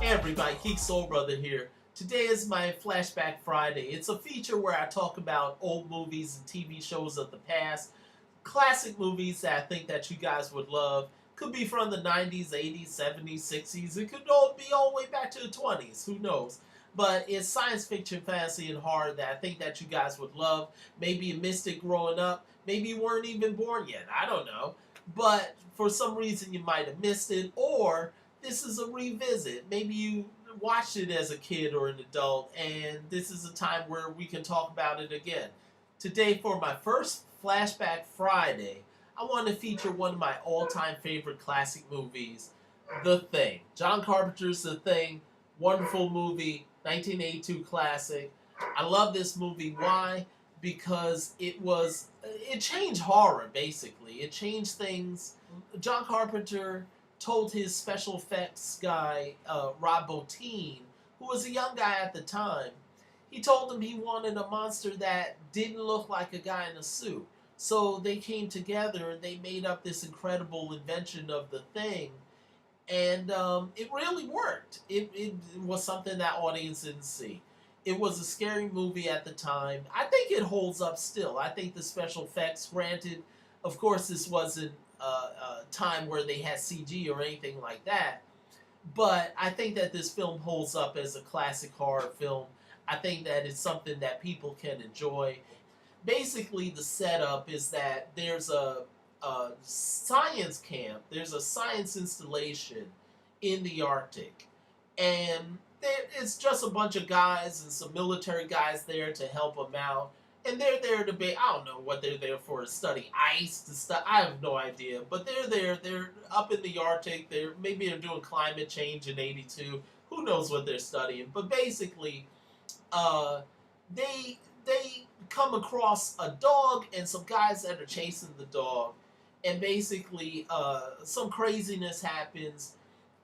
Hey everybody, Geek Soul Brother here. Today is my Flashback Friday. It's a feature where I talk about old movies and TV shows of the past, classic movies that I think that you guys would love. Could be from the 90s, 80s, 70s, 60s. It could all be all the way back to the 20s. Who knows? But it's science fiction, fantasy, and horror that I think that you guys would love. Maybe you missed it growing up. Maybe you weren't even born yet. I don't know. But for some reason you might have missed it, or this is a revisit. Maybe you watched it as a kid or an adult, and this is a time where we can talk about it again. Today, for my first Flashback Friday, I want to feature one of my all-time favorite classic movies, The Thing. John Carpenter's The Thing, wonderful movie, 1982 classic. I love this movie. Why? Because it changed horror, basically. It changed things. John Carpenter told his special effects guy, Rob Bottin, who was a young guy at the time, he told him he wanted a monster that didn't look like a guy in a suit. So they came together and they made up this incredible invention of The Thing. And it really worked. It was something that audience didn't see. It was a scary movie at the time. I think it holds up still. I think the special effects, granted, of course this wasn't a time where they had CG or anything like that, but I think that this film holds up as a classic horror film. I think that it's something that people can enjoy. Basically, the setup is that there's a science camp, there's a science installation in the Arctic, and it's just a bunch of guys and some military guys there to help them out. And they're there to be, I don't know what they're there for, to study ice, to study, I have no idea. But they're up in the Arctic, maybe they're doing climate change in 82. Who knows what they're studying. But basically, they come across a dog and some guys that are chasing the dog. And basically, some craziness happens.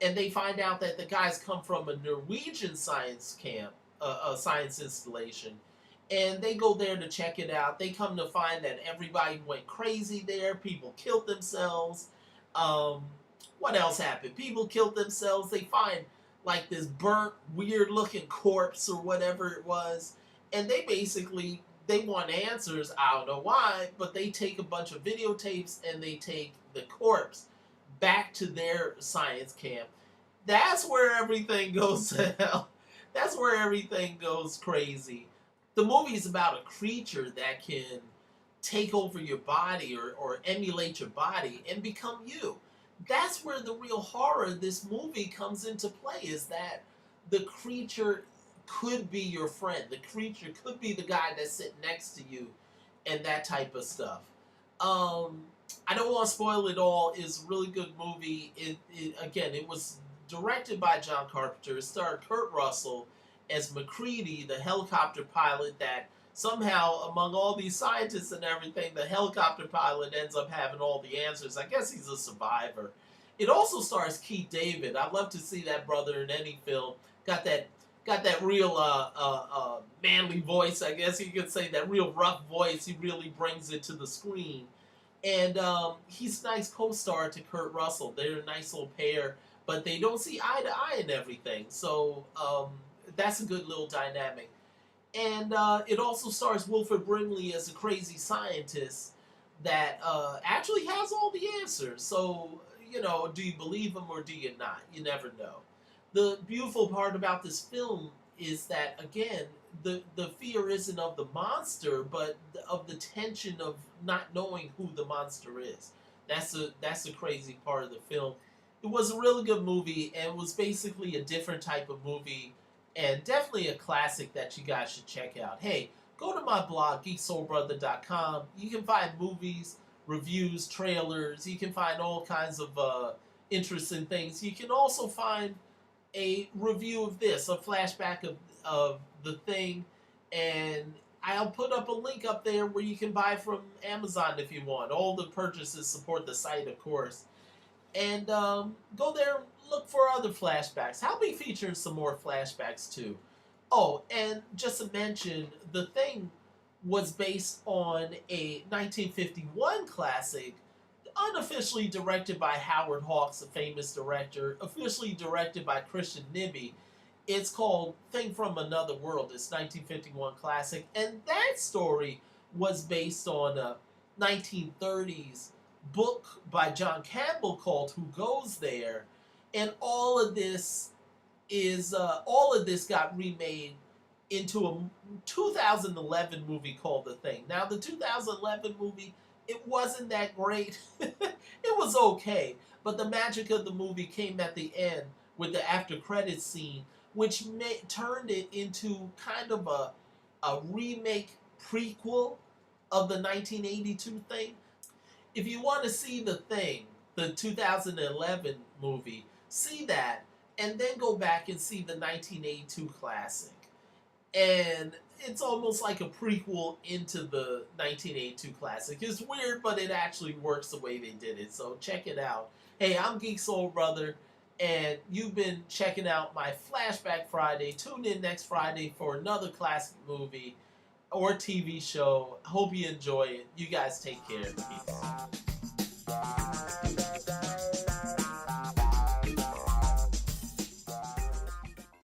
And they find out that the guys come from a Norwegian science camp, a science installation. And they go there to check it out. They come to find that everybody went crazy there. People killed themselves. What else happened? People killed themselves. They find like this burnt, weird-looking corpse or whatever it was. And they want answers. I don't know why, but they take a bunch of videotapes and they take the corpse back to their science camp. That's where everything goes to hell. That's where everything goes crazy. The movie is about a creature that can take over your body or emulate your body and become you. That's where the real horror of this movie comes into play, is that the creature could be your friend. The creature could be the guy that's sitting next to you and that type of stuff. I don't want to spoil it all. It's a really good movie. It was directed by John Carpenter. It starred Kurt Russell as McCready, the helicopter pilot that somehow, among all these scientists and everything, the helicopter pilot ends up having all the answers. I guess he's a survivor. It also stars Keith David. I'd love to see that brother in any film. Got that real manly voice, I guess you could say, that real rough voice. He really brings it to the screen. And he's a nice co-star to Kurt Russell. They're a nice little pair, but they don't see eye to eye in everything. So that's a good little dynamic. And it also stars Wilford Brimley as a crazy scientist that actually has all the answers. So, do you believe him or do you not? You never know. The beautiful part about this film is that, again, the fear isn't of the monster, but of the tension of not knowing who the monster is. That's the crazy part of the film. It was a really good movie, and it was basically a different type of movie, and definitely a classic that you guys should check out. Hey, go to my blog, geeksoulbrother.com. You can find movies, reviews, trailers. You can find all kinds of interesting things. You can also find a review of this, a flashback of The Thing, and I'll put up a link up there where you can buy from Amazon if you want. All the purchases support the site, of course. And go there, look for other flashbacks. I'll be featuring some more flashbacks too. Oh, and just to mention, The Thing was based on a 1951 classic unofficially directed by Howard Hawks, a famous director, officially directed by Christian Nibby. It's called Thing from Another World. It's 1951 classic, and that story was based on a 1930s book by John Campbell called Who Goes There, and all of this got remade into a 2011 movie called The Thing. Now, the 2011 movie, it wasn't that great. It was okay, but the magic of the movie came at the end with the after credits scene, which turned it into kind of a remake prequel of the 1982 Thing. If you want to see The Thing, the 2011 movie, see that, and then go back and see the 1982 classic. And it's almost like a prequel into the 1982 classic. It's weird, but it actually works the way they did it. So check it out. Hey, I'm Geek Soul Brother, and you've been checking out my Flashback Friday. Tune in next Friday for another classic movie or TV show. Hope you enjoy it. You guys take care. Peace.